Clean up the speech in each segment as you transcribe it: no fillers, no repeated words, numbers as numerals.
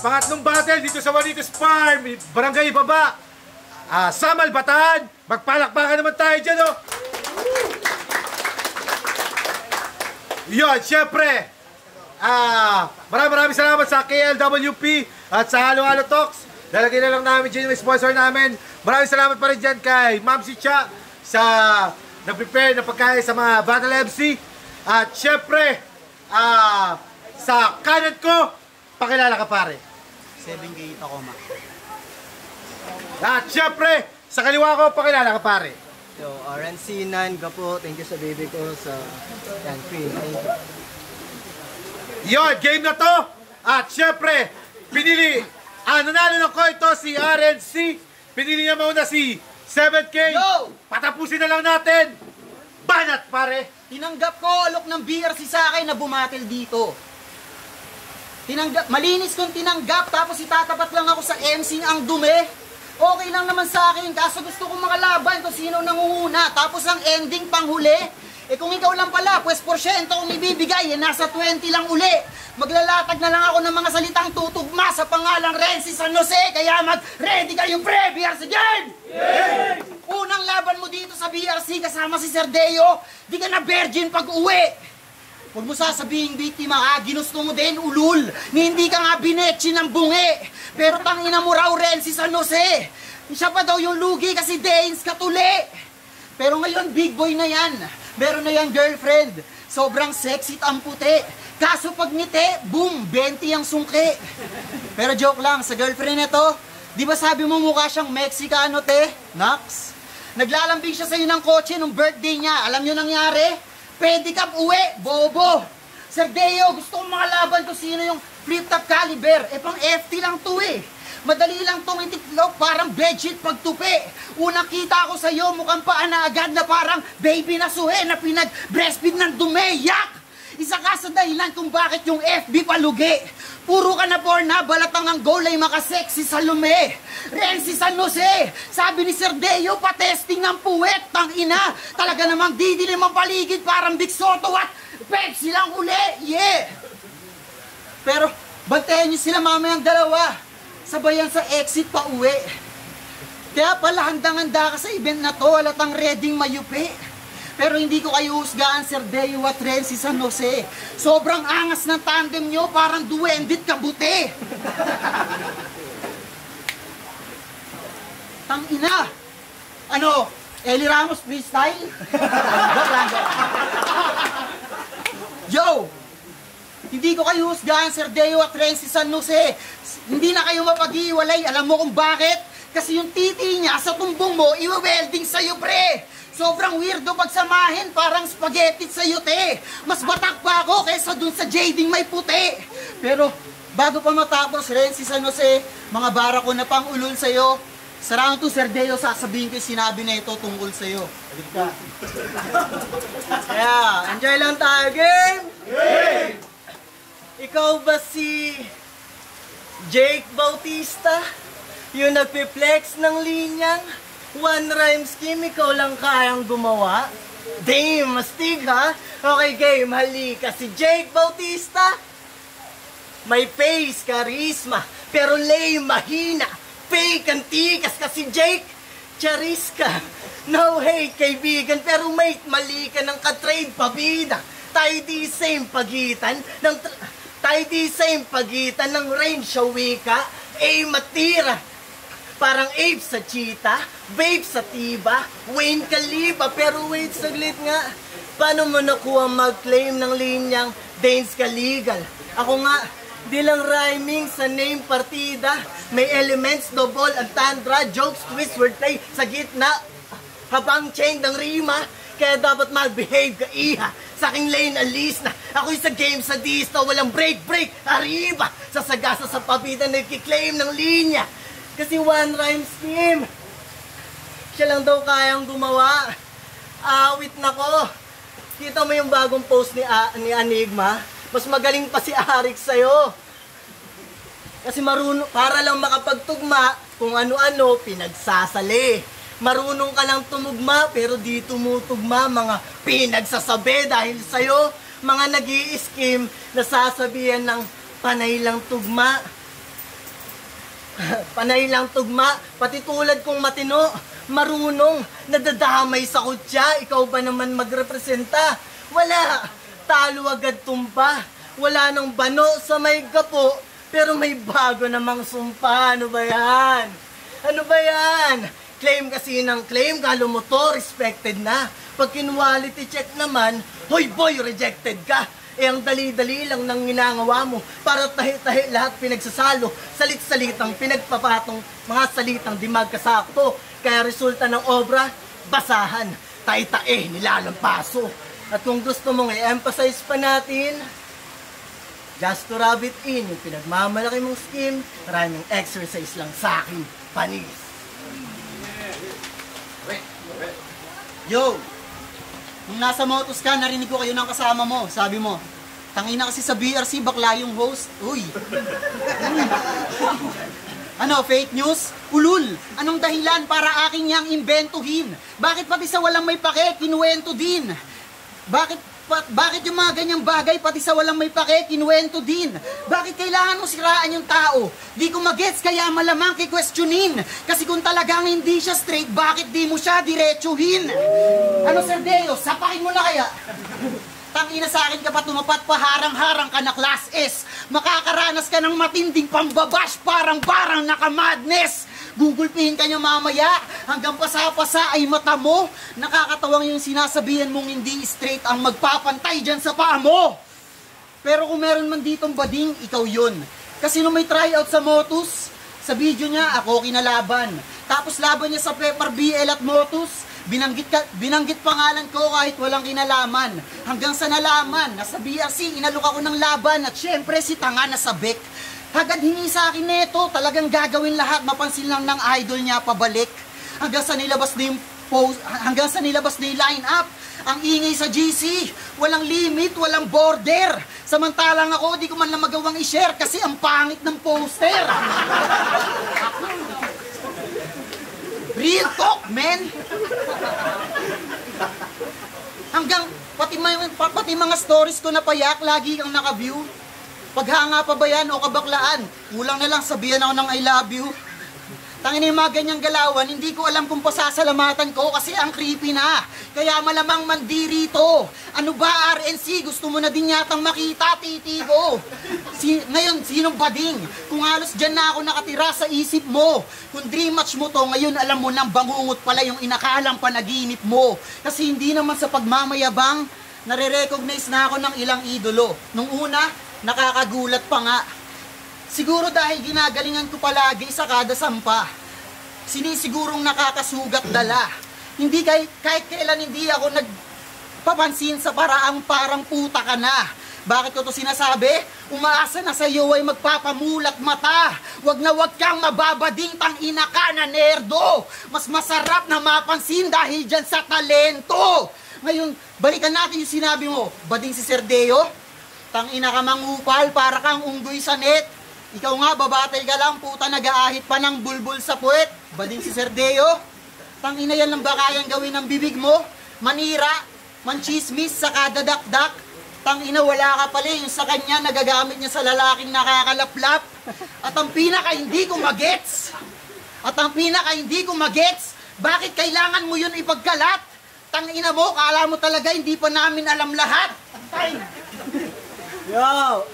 Pangatlong battle dito sa Juanitos Farm, Barangay Baba, Samal, Bataan. Magpalakpakan naman tayo dyan, oh. Yun, syempre, maraming salamat sa KLWP at sa Halo Halo Talks. Lalagyan na lang namin dyan yung sponsor namin. Maraming salamat pa rin dyan kay Ma'am Si Cha sa nag-prepare ng pagkain sa mga Battle MC. At syempre, sa kanan ko, pakilala ka pare. 7K Tacoma. At syempre, sa kaliwa ko, pakilala ka pare. Yo, RNC9 ka po. Thank you sa baby ko sa yan, Queen. Thank you. Yun, game na to. At syempre, pinili, nanalo ng coin to si RNC. Pinili niya muna si 7K. Yo! Patapusin na lang natin. Banat pare. Tinanggap ko alok ng BRC sa akin na bumatil dito. Tinanggap, malinis kong tinanggap, tapos itatapat lang ako sa MC ang dumi. Okay lang naman sa akin, kaso gusto kong makalaban kung sino nangunguna. Tapos ang ending panghuli, kung ikaw lang pala, pues porsyento kong ibibigay, nasa 20 lang uli. Maglalatag na lang ako ng mga salitang tutugma sa pangalang Renzi San Jose, kaya mag-ready kayong pre, BRC game! Yay! Unang laban mo dito sa BRC kasama si Sir Deo, di ka na virgin pag uwi. Huwag mo sasabihin biktima ka, ginusto mo din ulul, ni hindi ka nga binetchi ng bungi. Pero tangina mo raw Renzi San Jose, siya pa daw yung lugi kasi Danes katuli. Pero ngayon big boy na yan, meron na yan girlfriend, sobrang sexy ang puti. Kaso pag ngiti, boom, 20 ang sungki. Pero joke lang, sa girlfriend nito, di ba sabi mo mukha siyang Mexicano te? Nax? Naglalambing siya sa'yo ng kotse nung birthday niya, alam nyo nangyari? Pedicab uwi, bobo. Sir Deo, gusto kong makalaban kung sino yung flip-top caliber. Pang FT lang to eh. Madali lang tong itiklop, parang bedsheet pagtupi. Unang kita ko sa'yo, mukhang paan na agad na parang baby na suhe na pinag-breastfeed ng dumi. Yak! Isa ka sa dahilan kung bakit yung FB palugi. Puro ka na porna, balatang ang goal ay makasexy sa lume. Renzi San Jose, sabi ni Sir Deo, patesting ng puwet, tang ina. Talaga namang didilim ang paligid, parang Big Soto at Pepsi lang uli. Yeah! Pero, bantayan niyo sila mamayang dalawa. Sabayan sa exit pa uwi. Kaya pala handang-handa ka sa event na to, halatang ready mayupi. Pero hindi ko kayo husgaan, Sir Deo at Renzi San Jose. Sobrang angas ng tandem nyo, parang duwendit kabuti. Tangina! Ano? Eli Ramos freestyle? Yo! Hindi ko kayo husgaan, Sir Deo at Renzi San Jose. Hindi na kayo mapag-iwalay. Alam mo kung bakit? Kasi yung titi niya sa tumbong mo, iwe-welding sa'yo, pre. Sobrang weirdo pagsamahin, parang spaghetti sa'yo, te. Mas batak pa ako kaysa dun sa jading may puti. Pero bago pa matapos, Renzi San Jose, mga bara ko na pang ulol sa'yo. Sa round 2, Sir Deo, sasabihin ko yung sinabi na ito tungkol sa'yo. Halika ka. Kaya, enjoy lang tayo, game! Game! Ikaw ba si Jake Bautista? Yung nagpi-flex ng linyang? One rhyme scheme, ikaw lang kayang gumawa? Damn, mastig ha? Okay game, halika. Si Jake Bautista, may face, charisma, pero lame, mahina. Fake, antikas kasi Jake, charis ka. No hate, kaibigan, pero mate, mali ka ng katrade, pabida. Tayo di same pagitan ng range sa wika, matira. Parang ape sa cheetah, babe sa tiba, Wayne Khalifa. Pero wait, saglit nga. Paano mo nakuha mag-claim ng linyang Danes ka legal? Ako nga, di lang rhyming sa name partida. May elements, double, entendre, jokes, twist, wordplay sa gitna. Habang chain ng rima, kaya dapat mag-behave ka iha. Sa aking lane, alis na. Ako'y sa game sa dista, walang break, arriba. Sa sagasa sa pabitan, nagkiklaim ng linya. Kasi one rhyme scheme. Siya lang daw kayang gumawa. Awit na ko. Kita mo yung bagong post ni Enigma? Mas magaling pa si Arik sa'yo. Kasi marunong, para lang makapagtugma, kung ano-ano, pinagsasali. Marunong ka lang tumugma, pero di tumutugma, mga pinagsasabi dahil sa'yo. Mga nag-i-scheme, nasasabihan ng panay lang tugma. Panay lang tugma, pati tulad kong matino, marunong, nadadamay sa kutya, ikaw ba naman magrepresenta? Wala, talo agad tumpa, wala nang bano sa may gapo, pero may bago namang sumpa, ano ba yan? Ano ba yan? Claim kasi ng claim, kalo mo to, respected na. Pag kinwality check naman, hoy boy, rejected ka. Eh ang dali-dali lang nang ginagawa mo para tahi-tahi lahat pinagsasalo, salit-salitang pinagpapatong mga salitang di magkasakto. Kaya resulta ng obra, basahan, tahi-tahi, nilalampaso. At kung gusto mong i-emphasize pa natin, just to rub it in, yung pinagmamalaki mong scheme, maraming exercise lang sa akin, panis. Yo! Nung nasa Motos ka, narinig ko kayo ng kasama mo. Sabi mo, tangina kasi sa BRC, bakla yung host. Uy! Ano, fake news? Ulul! Anong dahilan para aking niyang imbentuhin? Bakit pati sa walang may pake, kinuwento din? Bakit yung mga ganyang bagay, pati sa walang may pake, kinuwento din? Bakit kailangan mo siraan yung tao? Di ko magets, kaya malamang kikwestiyonin. Kasi kung talagang hindi siya straight, bakit di mo siya diretsuhin? Ano, Sir Deo, sapakin mo na kaya? Tangina sa akin ka pa tumapat, paharang-harang ka na class S. Makakaranas ka ng matinding pambabash, parang barang naka-madness. Gugulpihin ka niya mamaya, hanggang pasa-pasa ay mata mo. Nakakatawang yung sinasabihan mong hindi straight ang magpapantay dyan sa paa mo. Pero kung meron man ditong bading, ikaw yun. Kasi nung may tryout sa Motus, sa video niya, ako kinalaban. Tapos laban niya sa Pepper BL at Motus, binanggit pangalan ko kahit walang kinalaman. Hanggang sa nalaman, nasa BRC, inalok ako ng laban at syempre si Tanga nasa Bek. Hagad hingi sa akin neto, talagang gagawin lahat, mapansin lang ng idol niya pabalik. Hanggang sa nilabas na yung line-up, ang ingay sa GC, walang limit, walang border. Samantalang ako, di ko man lang magawang i-share kasi ang pangit ng poster. Real talk, man! Hanggang, pati mga stories ko na payak, lagi kang naka-view. Paghanga pa ba yan o kabaklaan? Kulang na lang sabihan ako ng I love you. Tangina yung mga ganyang galawan, hindi ko alam kung pasasalamatan ko kasi ang creepy na. Kaya malamang mandiri to. Ano ba RNC? Gusto mo na din yatang makita, titigo. Ngayon, sinong bading? Kung halos dyan na ako nakatira sa isip mo. Kung dream match mo to, ngayon alam mo nang bangungot pala yung inakalang panaginip mo. Kasi hindi naman sa pagmamayabang, nare-recognize na ako ng ilang idolo. Nung una, nakakagulat pa nga. Siguro dahil ginagalingan ko palagi sa kada sampa. Sinisigurong nakakasugat dala. Hindi kahit kailan hindi ako nagpapansin sa paraang parang puta ka na. Bakit ko to sinasabi? Umaasa na sa iyo ay magpapamulat mata. Wag na wag kang mababading tangina ka na nerdo. Mas masarap na mapansin dahil dyan sa talento. Ngayon, balikan natin yung sinabi mo. Bading si Sir Deo? Tangina ka mangupal para kang unggoy sa net. Ikaw nga, babatay ka lang, puta nag-aahit pa ng bulbul sa puwet. Bading si Sir Deo? Tangina yan lang ba kayang gawin ng bibig mo? Manira, manchismis, sa kadadakdak. Tangina wala ka pala yung sa kanya nagagamit niya sa lalaking nakakalaplap. At ang pinaka hindi ko magets, bakit kailangan mo yun ipagkalat? Tangina mo, kala mo talaga hindi pa namin alam lahat. Yo!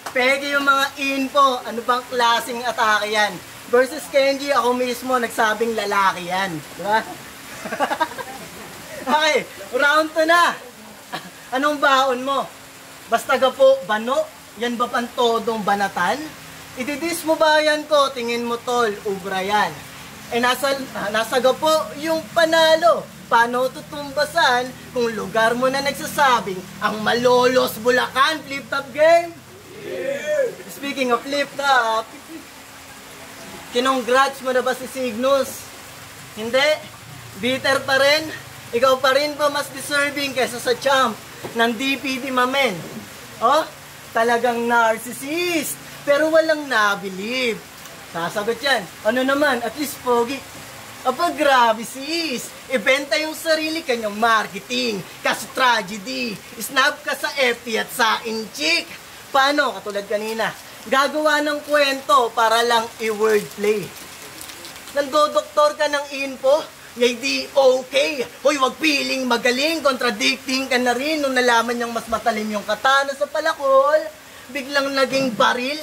Peke yung mga info, ano bang klaseng atake yan? Versus Kenji, ako mismo nagsabing lalaki yan. Diba? Okay, round 2 na. Anong baon mo? Basta gapo, bano? Yan ba pantodong banatan? Ididis mo ba yan ko? Tingin mo tol, ubra yan. Eh nasa gapo yung panalo. Paano tutumbasan kung lugar mo na nagsasabing ang Malolos Bulacan flip-top game? Yeah. Speaking of flip-top, kinongrats mo na ba si Cygnus? Hindi? Bitter pa rin? Ikaw pa rin ba mas deserving kesa sa champ ng DPD mamen? Oh, talagang narcissist, pero walang nabilib. Sasagot yan. Ano naman, at least pogi. Aba, grabe sis. Ibenta yung sarili kanyang marketing. Kaso tragedy. Snap ka sa FT at sa inchik. Paano? Katulad kanina. Gagawa ng kwento para lang i-wordplay. Nandodoktor ka ng info, yay di okay. Hoy, wag piling magaling, contradicting ka na rin nung nalaman niyang mas matalim yung katana sa palakol. Biglang naging baril,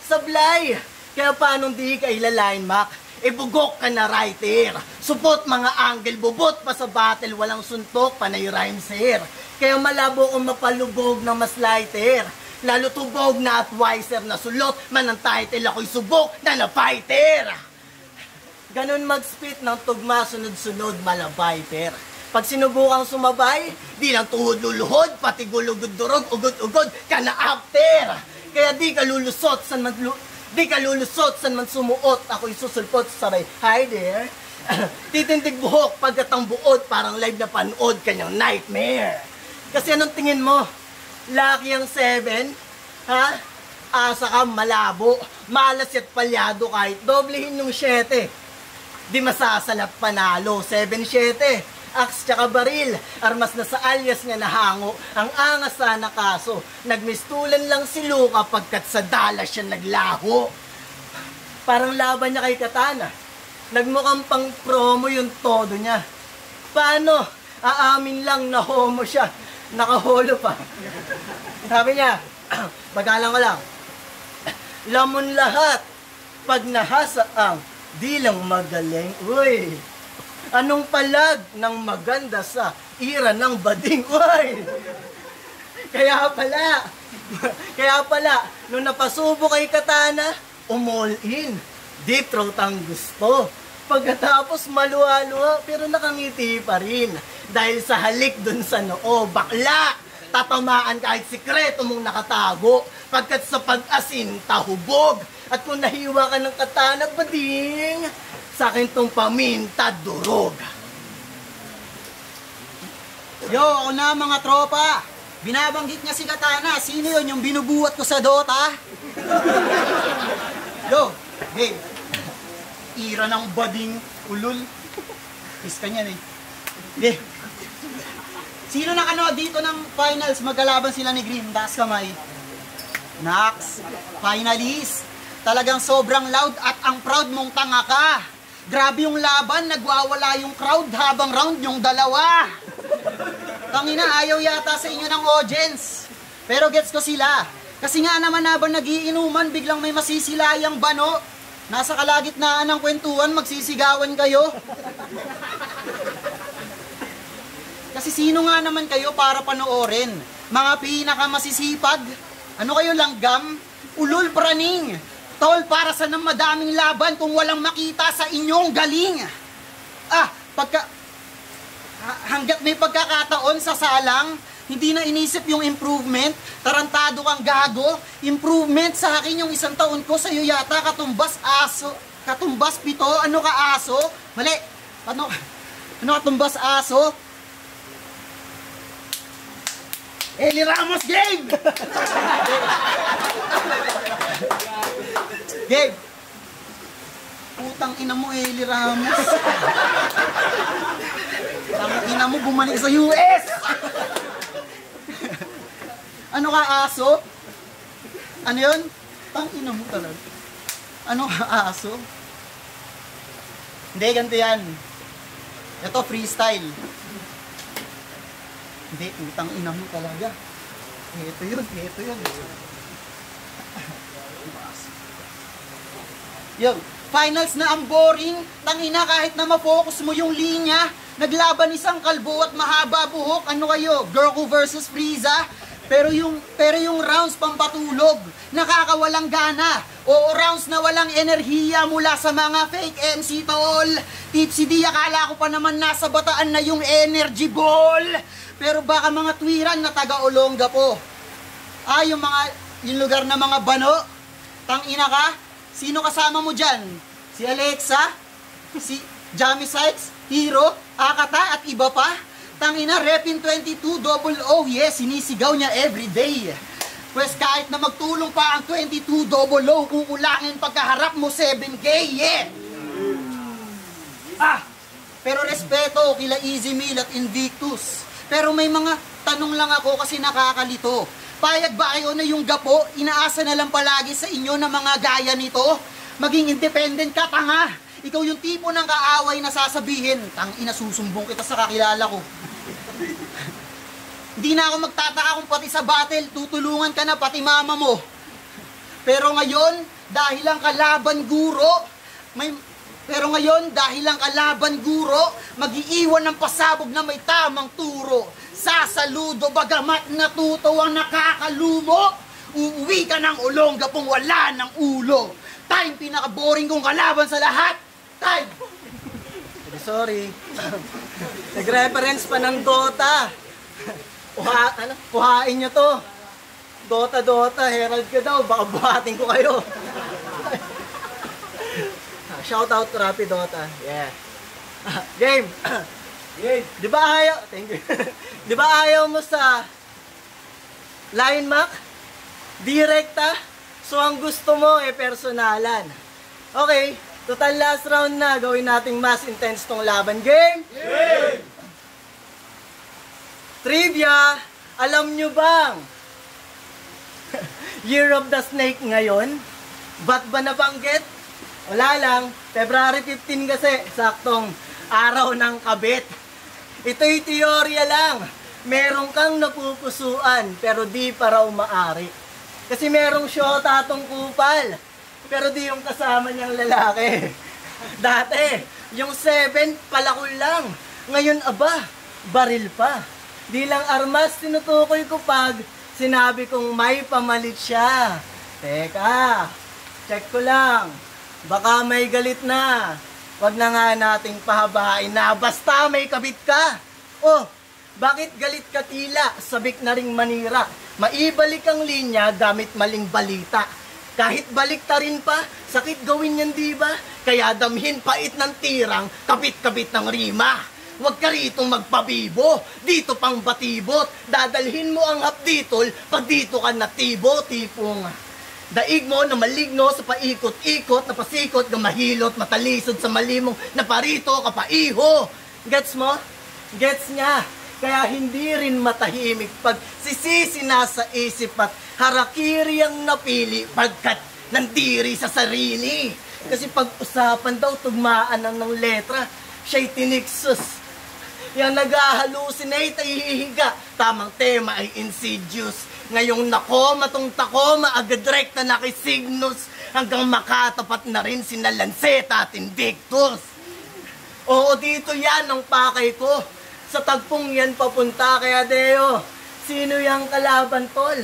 sablay. Kaya paano di ka ilalain, Mac? Bugok ka na writer. Supot mga angle, bubot pa sa battle, walang suntok, panay rhymes here. Kaya malabo kong mapalubog ng mas lighter. Lalo tubog na at wiser na sulot, man ang title ako'y subok na na-fighter. Ganon mag-spit ng tugma, sunod-sunod, malabayper. Pag sinubukang sumabay, di lang tuhod luluhod, pati gulugod durog, ugod-ugod ka na after. Kaya di ka lulusot, san man sumuot, ako'y susulpot, sabay, hi there. Titindig buhok, pagkat ang buod, parang live na panood, kanyang nightmare. Kasi anong tingin mo? Lucky ang 7, ha? Asa ka malabo, malas at palyado kahit doblehin yung 7. Di masasalap panalo, 7-7. Axe tsaka baril, armas na sa alias nga nahango, ang angas sana kaso. Nagmistulan lang si Luka pagkat sa dalas siya naglaho. Parang laban niya kay Katana, nagmukhang pang promo yung todo niya. Paano? Aamin lang na homo siya. Nakaholo pa. Sabi niya, pagkalang ko lang, lamon lahat, pag nahasa ang di lang magaling. Uy, anong palag ng maganda sa ira ng bading? Uy, kaya pala, nung napasubo kay Katana, umall in, deep throat ang gusto. Pagkatapos maluha-luha, pero nakangiti pa rin. Dahil sa halik dun sa noo, bakla, tatamaan kahit sikreto mong nakatago. Pagkat sa pag-asin, tahubog. At kung nahiwa ka ng katana, bading, sa akin tong paminta, durog. Yo, ako na mga tropa. Binabanggit niya si Katana. Sino yun yung binubuhat ko sa Dota? Yo, hey. Ira ng bading ulul. Is ka niyan eh. Hey. Sino nakanood dito ng finals? Magkalaban sila ni Green. Taas kamay. Nax, finalist. Talagang sobrang loud at ang proud mong tanga ka. Grabe yung laban, nagwawala yung crowd habang round yung dalawa. Tangina, ayaw yata sa inyo ng audience. Pero gets ko sila. Kasi nga naman habang nagiinuman, biglang may masisilayang bano. Nasa kalagitnaan ng kwentuhan, magsisigawan kayo. Kasi sino nga naman kayo para panoorin? Mga pinakamasisipag? Ano kayo langgam? Ulul praning. Tol, para sa nang madaming laban kung walang makita sa inyong galing. Hanggat may pagkakataon sa salang, hindi na inisip yung improvement, tarantado kang gago, improvement sa akin yung 1 taon ko, sa'yo yata katumbas aso, katumbas pito, ano ka aso? Mali, ano katumbas aso? Eli Ramos game! Game! Putang ina mo, Eli Ramos. Putang ina mo, bumalik sa US! Ano ka aso? Ano yun? Tang ina mo talaga. Ano ka aso? Hindi, ganito yan. Ito, freestyle. Hindi, utang ina mo talaga. Ito yun. Yo, finals na ang boring. Tangina kahit na ma-focus mo yung linya. Naglaban isang kalbo at mahaba buhok. Ano kayo? Goku versus Frieza. Pero yung rounds pampatulog, nakakawalang gana. O rounds na walang enerhiya mula sa mga fake MC tol. Tipsy D, akala ko pa naman nasa bataan na yung energy ball. Pero baka mga tuwiran na taga-Olonga po. Yung lugar na mga bano. Tangina ka? Sino kasama mo dyan? Si Alexa? Si Jamie Sykes? Hero? Akata? At iba pa? Tangina, Repin 2200, yes, sinisigaw niya everyday. Pues kahit na magtulong pa ang 2200, kukulangin pagkaharap mo 7K, yeah! Pero respeto kila Easy Meal at Invictus. Pero may mga tanong lang ako kasi nakakalito. Payag ba kayo na yung gapo, inaasa na lang palagi sa inyo ng mga gaya nito? Maging independent ka, tanga! Ikaw yung tipo ng kaaway na sasabihin, tang ina, susumbong kita sa kakilala ko. Hindi na ako magtataka kung pati sa battle, tutulungan ka na pati mama mo. Pero ngayon, dahil ang kalaban guro, mag-iiwan ng pasabog na may tamang turo. Sasaludo bagamat natutawang nakakalumo. Uuwi ka ng Olonga kung wala ng ulo. Time, pinaka-boring kong kalaban sa lahat. Time! Sorry. Nag-reference pa ng Dota. Kuhain nyo to. Dota, Herald ka daw. Baka buhatin ko kayo. Shout out to Rapid Dota. Yeah. Game. Game. Di ba ayaw? Thank you. Di ba ayaw mo sa Line Mac? Direkta? So ang gusto mo personalan. Okay, total last round na. Gawin nating mas intense tong laban. Game? Game! Trivia! Alam nyo bang Year of the Snake ngayon? Ba't ba nabanggit? Wala lang. February 15 kasi, saktong araw ng kabit. Ito'y teorya lang. Meron kang napupusuan, pero di pa raw maari. Kasi merong syota atong kupal, pero di yung kasama niyang lalaki. Dati, yung 7, palakol lang. Ngayon, aba, baril pa. Di lang armas, tinutukoy ko pag sinabi kong may pamalit siya. Teka, check ko lang. Baka may galit na. Wag na nga nating pahabain na basta may kabit ka. Oh, bakit galit ka tila? Sabik na ring manira. Maibalik ang linya gamit maling balita. Kahit balik ta rin pa, sakit gawin yan diba? Kaya damhin pait ng tirang, kabit-kabit ng rima. Huwag ka ritong magpabibo, dito pang batibot. Dadalhin mo ang hapditol, pag dito ka natibo, tipong daig mo na maligno sa paikot-ikot, na pasikot, na mahilot, matalisod sa malimong, na parito, kapaiho. Gets mo? Gets niya. Kaya hindi rin matahimik pag sisisi na sa isip at harakiri ang napili pagkat nandiri sa sarili. Kasi pag-usapan daw, tugmaan ng letra, siya'y tiniksus. Yang nag-halucinate ay hihiga, tamang tema ay insidious. Ngayong nakoma tong takoma, agad rekta nakisignus, hanggang makatapat na rin sina Lanceta at Invictus. Oo, dito yan ang pakay ko. Sa tagpong yan papunta, kaya Deo, sino yung kalaban, tol?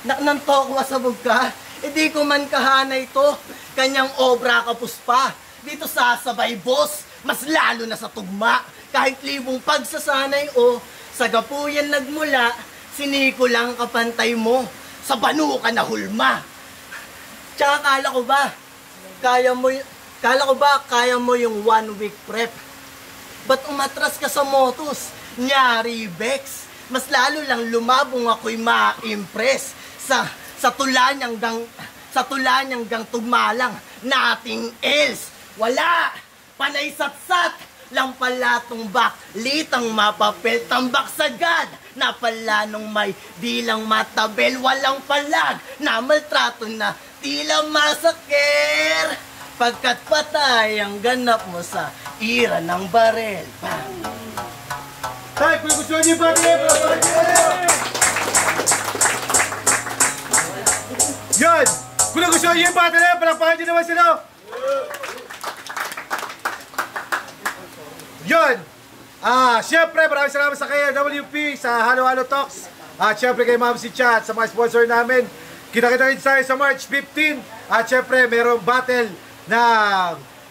Nang tokwa sa bugka, di ko man kahanay to. Kanyang obra kapus pa. Dito sasabay, boss, mas lalo na sa tugma. Kahit libong pagsasanay o sa gapuyan nagmula, siniko lang kapantay mo, sa banu ka na hulma. Tsaka kala ko ba, kaya mo yung 1 week prep? Ba't umatras ka sa motos? Nyari, Bex. Mas lalo lang lumabong ako'y ma-impress sa tula niyang gang tugmalang nating else. Wala! Panay satsat! Lang pala tumbak, litang mapapel, tambak sagad. Na pala nung may dilang matabel, walang palag. Na maltrato na tila masaker. Pagkat patay ang ganap mo sa ira ng barel. Tay, kung gusto niyo ba yan! Kung gusto niyo yung battle, palakpakan niyo naman sila! Yun! Siyempre, maraming salamat sa kayo, WP, sa Halo Halo Talks. At siyempre kay Ma'am si Chat, sa mga sponsor namin. Kita-kita rin tayo sa March 15. At siyempre, mayroong battle na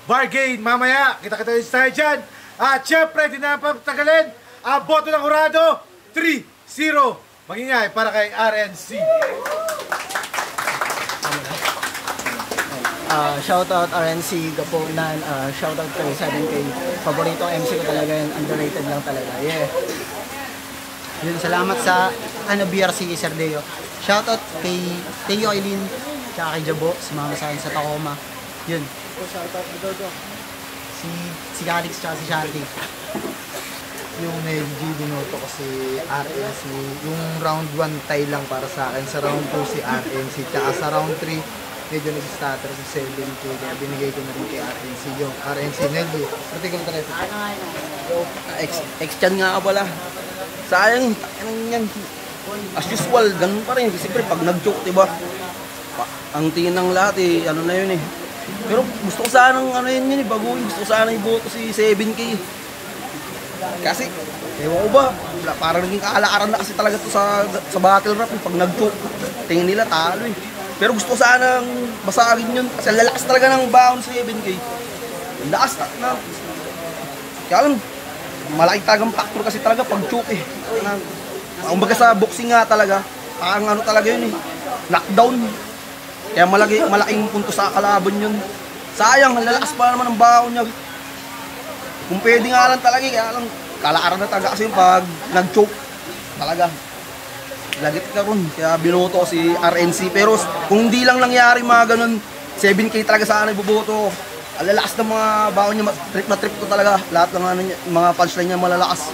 bargain mamaya. Kita-kita rin tayo dyan. At siyempre, di na pagtagalin, ang boto ng hurado, 3-0. Magingay para kay RNC. Shoutout RNC Gaponan, shoutout kay 7K. Paborito MC ko talaga yun, underrated lang talaga. Yeah. Yun, salamat sa BRC Sir Deo. Shoutout kay Teo Eileen, tsaka kay Jabo, sumama sa akin sa Tacoma. Yun. Si Calix tsaka si Shanti. yung Nelgy, binoto ko si RNC. Yung round 1 tie lang para sa akin. Sa round 2 si RNC. Tsaka sa round 3, medyo nag-stutter si 7K. Kaya binigay ko na rin kay RNC yung RNC Nelgy. Pati ko na Ex-chan nga ka pala. Sayang, yan. As usual, ganun pa rin. Siyempre, pag nag-joke, diba? Ang tingin ng lahat ano na yun Pero gusto ko sanang yun baguhin. Gusto ko sanang iboto si 7K. Kasi, ewan ko ba, parang naging kaalaran na kasi talaga to sa battle rap. Pag nag-joke, tingin nila talo Pero gusto ko sanang basagin yun. Kasi lalakas talaga ng baon sa 7K. Lakas na. Kaya lang, malaking talagang factor kasi talaga pag joke Ang baga sa boxing nga talaga, parang talaga yun knockdown. Kaya malaking punto sa kalaban yun. Sayang, lalakas pa naman ang baon niya. Kung pwede nga lang talaga, kaya lang, kalaaran na talaga kasi yung pag nag-choke. Talaga. Lagit ka ron. Kaya binoto ko si RNC. Pero kung hindi lang nangyari mga ganun, 7K talaga sana iboboto. Lalakas ng mga baon niya, trip na trip ko talaga. Lahat ng mga punchline niya malalakas.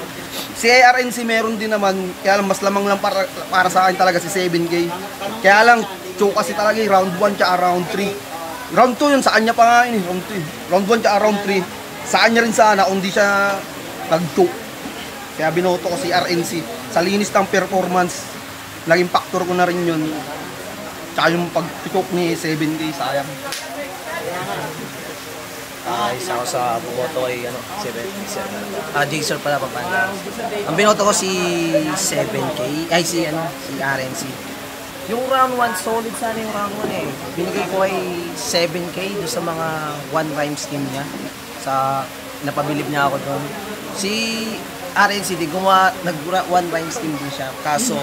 Si RNC meron din naman, kaya lang mas lamang lang para sa akin talaga si 7K. Kaya lang, choke kasi talaga round 1 tsaka round 3. Round 2 yun, sa kanya pa nga round 2. Round 1 tsaka round 3, sa kanya rin sana kung di siya nag-choke. Kaya binoto ko si RNC. Sa linis ng performance, naging factor ko na rin yun. Tsaka yung pag-choke ni 7K, sayang. Isa ako sa bumoto kay 7. Jason pala Pampanga. Ang binoto ko si 7K, ay si RNC. Yung round 1, solid sana yung round 1 Binigay ko kay 7K doon sa mga one rhymes team niya. Napabilib niya ako doon. Si RNC, nag one rhymes team din siya. Kaso,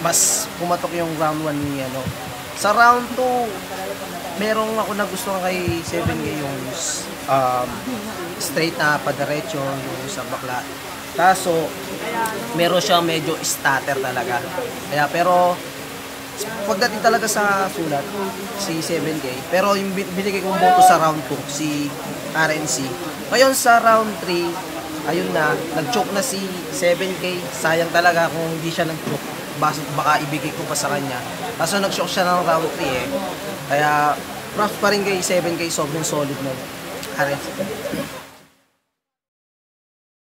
mas pumatok yung round 1 ni Sa round 2, merong ako nagustuhan kay 7K yung straight na padiretso yung sa bakla. Kaso, meron siya medyo stutter talaga. Pero, pagdating talaga sa sulat, si 7K. Pero yung binigay kong boto sa round 2, si RNC. Ngayon sa round 3, ayun na, nag-choke na si 7K. Sayang talaga kung hindi siya nag-choke. Baka ibigay ko pa sa kanya. Kaso nag-choke siya ng round 3 Kaya, props pa rin kay 7K, sobrang solid na. RNC.